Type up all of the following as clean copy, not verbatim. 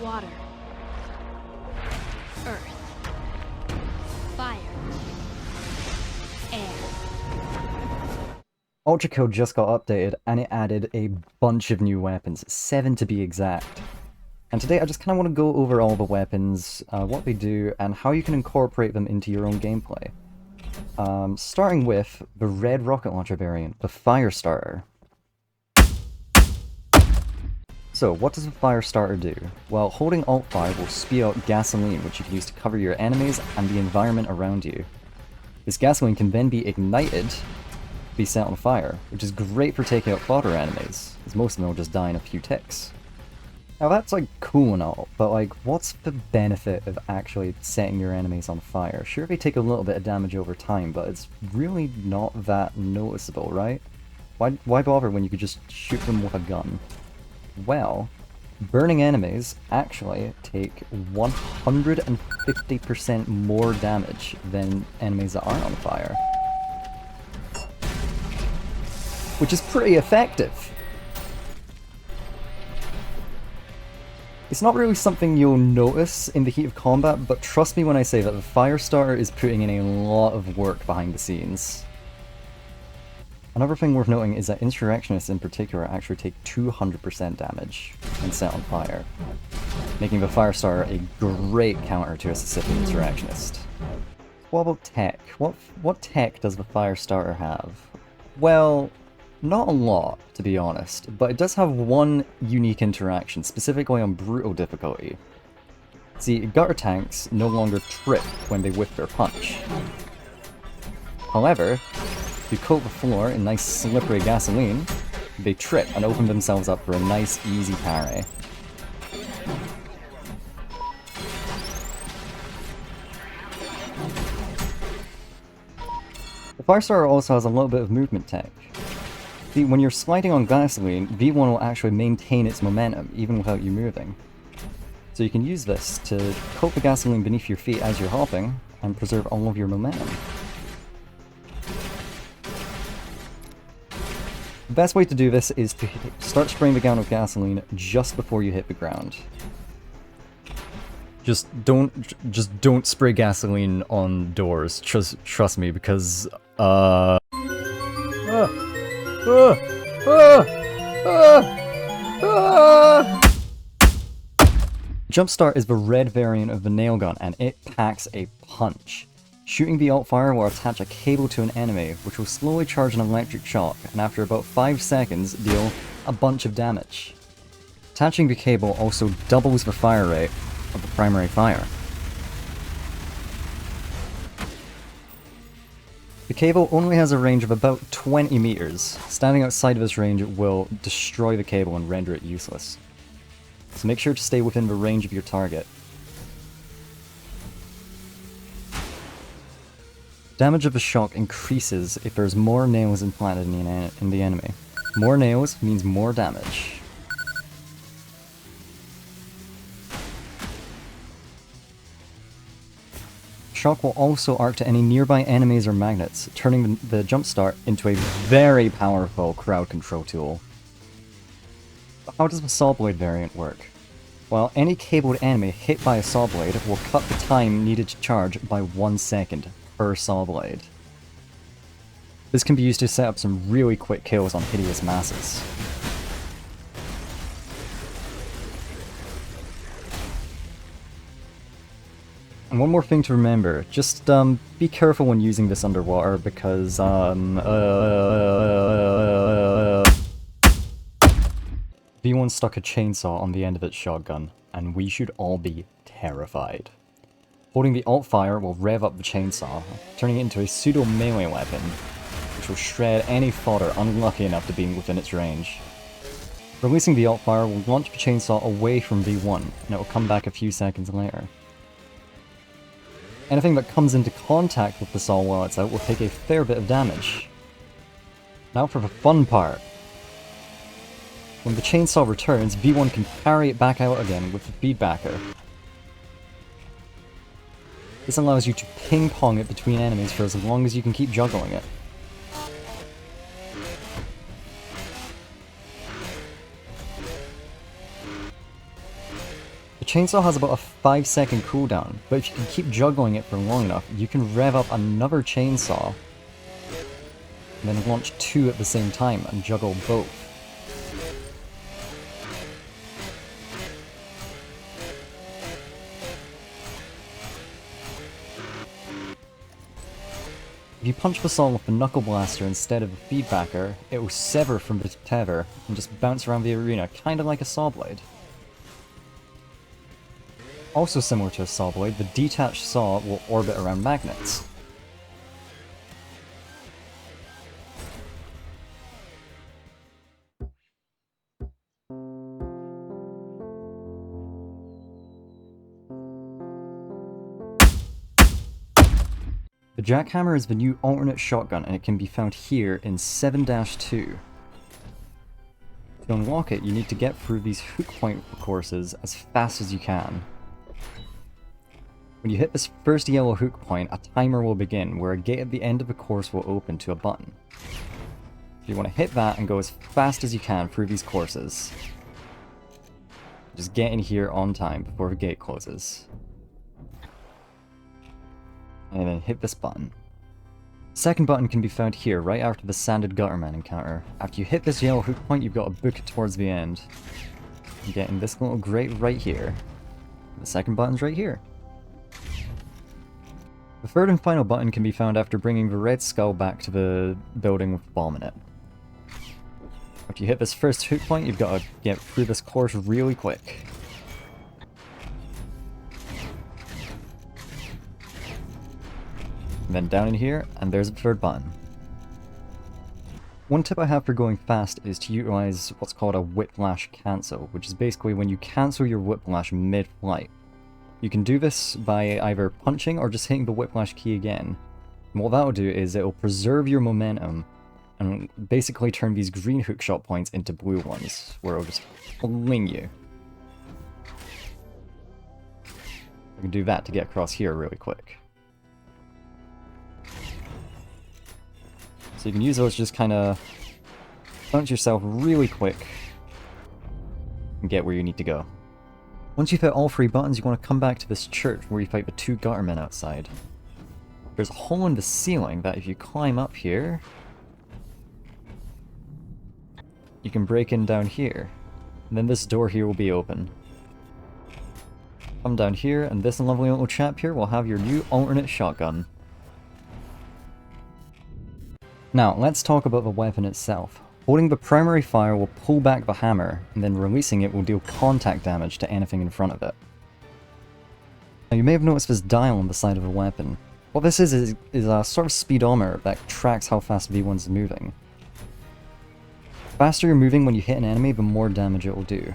Water. Earth. Fire. Air. ULTRAKILL just got updated, and it added a bunch of new weapons, 7 to be exact. And today I just kind of want to go over all the weapons, what they do, and how you can incorporate them into your own gameplay. Starting with the red rocket launcher variant, the Firestarter. So, what does the Firestarter do? Well, holding Alt-Fire will spew out gasoline, which you can use to cover your enemies and the environment around you. This gasoline can then be ignited, be set on fire, which is great for taking out fodder enemies, as most of them will just die in a few ticks. Now that's like cool and all, but like what's the benefit of actually setting your enemies on fire? Sure, they take a little bit of damage over time, but it's really not that noticeable, right? Why bother when you could just shoot them with a gun? Well, burning enemies actually take 150% more damage than enemies that aren't on fire. Which is pretty effective. It's not really something you'll notice in the heat of combat, but trust me when I say that the Firestarter is putting in a lot of work behind the scenes. Another thing worth noting is that insurrectionists in particular actually take 200% damage when set on fire, making the Firestarter a great counter to a Sisyphean insurrectionist. What about tech? What tech does the Firestarter have? Well, not a lot, to be honest, but it does have one unique interaction, specifically on brutal difficulty. See, gutter tanks no longer trip when they whiff their punch. However, if you coat the floor in nice slippery gasoline, they trip and open themselves up for a nice easy parry. The Firestarter also has a little bit of movement tech. See, when you're sliding on gasoline, V1 will actually maintain its momentum, even without you moving. So you can use this to coat the gasoline beneath your feet as you're hopping, and preserve all of your momentum. The best way to do this is to start spraying the gun with gasoline just before you hit the ground. Just don't spray gasoline on doors, trust me, because, Jumpstart is the red variant of the Nailgun, and it packs a punch. Shooting the alt-fire will attach a cable to an enemy, which will slowly charge an electric shock, and after about 5 seconds deal a bunch of damage. Attaching the cable also doubles the fire rate of the primary fire. The cable only has a range of about 20 meters. Standing outside of this range will destroy the cable and render it useless. So make sure to stay within the range of your target. Damage of the shock increases if there's more nails implanted in the enemy. More nails means more damage. Shock will also arc to any nearby enemies or magnets, turning the Jumpstart into a very powerful crowd control tool. But how does the Sawblade variant work? Well, any cabled enemy hit by a Sawblade will cut the time needed to charge by 1 second per Sawblade. This can be used to set up some really quick kills on hideous masses. And one more thing to remember, just be careful when using this underwater because V1 stuck a chainsaw on the end of its shotgun, and we should all be terrified. Holding the alt-fire will rev up the chainsaw, turning it into a pseudo-melee weapon, which will shred any fodder unlucky enough to be within its range. Releasing the alt-fire will launch the chainsaw away from V1, and it will come back a few seconds later. Anything that comes into contact with the saw while it's out will take a fair bit of damage. Now for the fun part. When the chainsaw returns, V1 can parry it back out again with the feedbacker. This allows you to ping-pong it between enemies for as long as you can keep juggling it. The chainsaw has about a 5-second cooldown, but if you can keep juggling it for long enough, you can rev up another chainsaw, and then launch 2 at the same time and juggle both. If you punch the saw with the Knuckle Blaster instead of a feedbacker, it will sever from the tether and just bounce around the arena, kind of like a Sawblade. Also similar to a Sawblade, the detached saw will orbit around magnets. The Jackhammer is the new alternate shotgun, and it can be found here in 7-2. To unlock it, you need to get through these hook point courses as fast as you can. When you hit this first yellow hook point, a timer will begin, where a gate at the end of the course will open to a button. So you want to hit that and go as fast as you can through these courses. Just get in here on time before the gate closes. And then hit this button. Second button can be found here, right after the Sanded Gutterman encounter. After you hit this yellow hook point, you've got to book it towards the end. You get in this little grate right here. The second button's right here. The third and final button can be found after bringing the red skull back to the building with the bomb in it. After you hit this first hook point, you've got to get through this course really quick. And then down in here, and there's the third button. One tip I have for going fast is to utilize what's called a whiplash cancel, which is basically when you cancel your whiplash mid-flight. You can do this by either punching or just hitting the whiplash key again. And what that will do is it will preserve your momentum and basically turn these green hookshot points into blue ones, where it will just fling you. You can do that to get across here really quick. So you can use those to just kind of bounce yourself really quick and get where you need to go. Once you've hit all 3 buttons, you want to come back to this church where you fight the 2 guttermen outside. There's a hole in the ceiling that if you climb up here, you can break in down here. And then this door here will be open. Come down here, and this lovely little chap here will have your new alternate shotgun. Now, let's talk about the weapon itself. Holding the primary fire will pull back the hammer, and then releasing it will deal contact damage to anything in front of it. Now, you may have noticed this dial on the side of the weapon. What this is a sort of speedometer that tracks how fast V1's moving. The faster you're moving when you hit an enemy, the more damage it will do.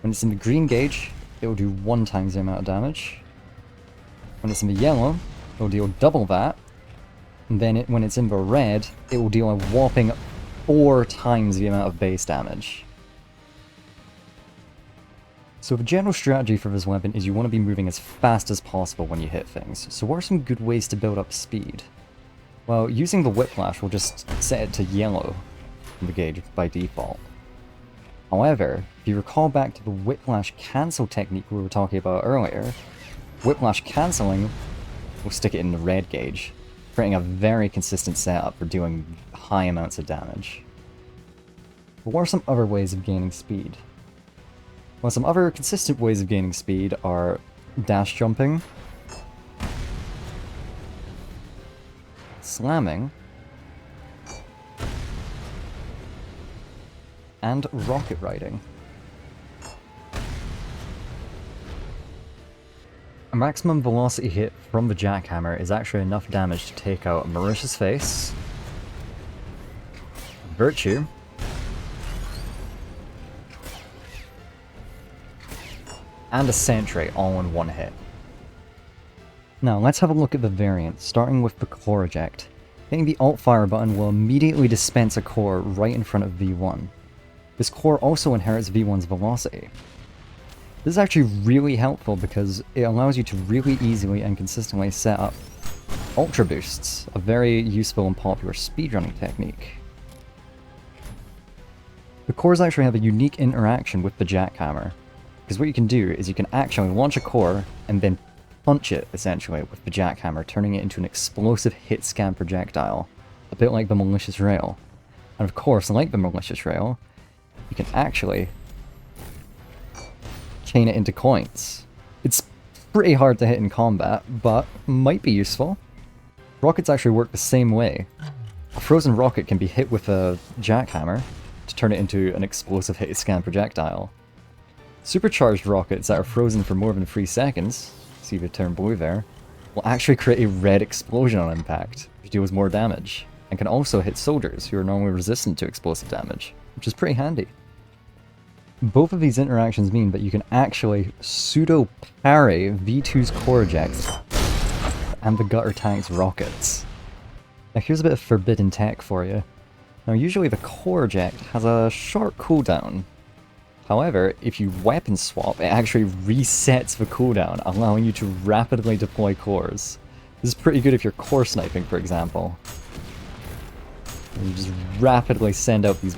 When it's in the green gauge, it will do 1 times the amount of damage. When it's in the yellow, it will deal double that. And then when it's in the red, it will deal a whopping 4 times the amount of base damage. So the general strategy for this weapon is you want to be moving as fast as possible when you hit things. So what are some good ways to build up speed? Well, using the whiplash will just set it to yellow in the gauge by default. However, if you recall back to the whiplash cancel technique we were talking about earlier, whiplash cancelling will stick it in the red gauge, creating a very consistent setup for doing high amounts of damage. But what are some other ways of gaining speed? Well, some other consistent ways of gaining speed are dash jumping, slamming, and rocket riding. A maximum velocity hit from the Jackhammer is actually enough damage to take out Marisha's face, Virtue, and a Sentry all in one hit. Now let's have a look at the variants, starting with the core eject. Hitting the alt fire button will immediately dispense a core right in front of V1. This core also inherits V1's velocity. This is actually really helpful because it allows you to really easily and consistently set up ultra boosts, a very useful and popular speedrunning technique. The cores actually have a unique interaction with the Jackhammer. Because what you can do is you can actually launch a core and then punch it, essentially, with the Jackhammer, turning it into an explosive hit-scan projectile. A bit like the Malicious Rail. And of course, like the Malicious Rail, you can actually chain it into coins. It's pretty hard to hit in combat, but might be useful. Rockets actually work the same way. A frozen rocket can be hit with a Jackhammer to turn it into an explosive hit-scan projectile. Supercharged rockets that are frozen for more than 3 seconds, see the term blue there, will actually create a red explosion on impact, which deals more damage, and can also hit soldiers who are normally resistant to explosive damage, which is pretty handy. Both of these interactions mean that you can actually pseudo-parry V2's core ejects and the gutter tank's rockets. Now here's a bit of forbidden tech for you. Now usually the core eject has a short cooldown. However, if you weapon swap, it actually resets the cooldown, allowing you to rapidly deploy cores. This is pretty good if you're core sniping, for example. And you just rapidly send out these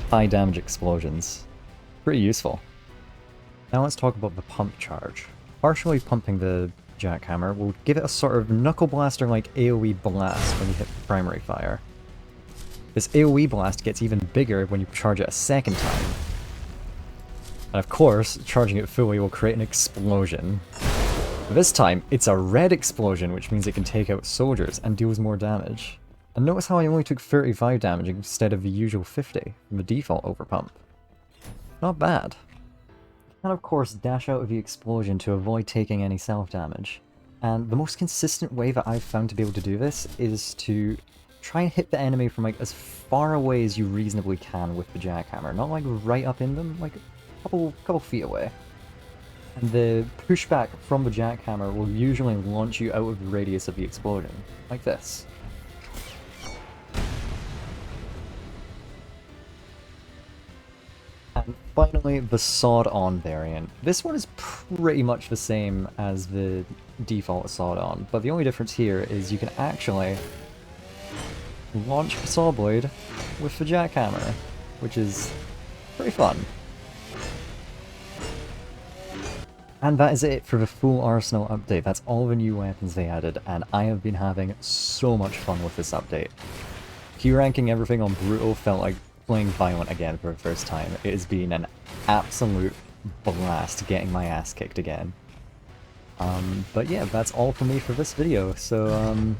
high damage explosions. Pretty useful. Now let's talk about the pump charge. Partially pumping the Jackhammer will give it a sort of Knuckle Blaster-like AoE blast when you hit primary fire. This AoE blast gets even bigger when you charge it a second time. And of course, charging it fully will create an explosion. This time, it's a red explosion, which means it can take out soldiers and deals more damage. And notice how I only took 35 damage instead of the usual 50 from the default overpump. Not bad. You can of course dash out of the explosion to avoid taking any self-damage. And the most consistent way that I've found to be able to do this is to try and hit the enemy from like as far away as you reasonably can with the Jackhammer. Not like right up in them, like couple feet away. And the pushback from the Jackhammer will usually launch you out of the radius of the explosion, like this. And finally, the sawed-on variant. This one is pretty much the same as the default sawed-on, but the only difference here is you can actually launch the Sawblade with the Jackhammer, which is pretty fun. And that is it for the full Arsenal update. That's all the new weapons they added, and I have been having so much fun with this update. Q-ranking everything on Brutal felt like playing Violent again for the first time. It has been an absolute blast getting my ass kicked again. But yeah, that's all from me for this video, so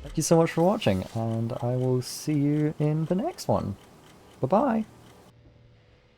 thank you so much for watching, and I will see you in the next one. Bye-bye!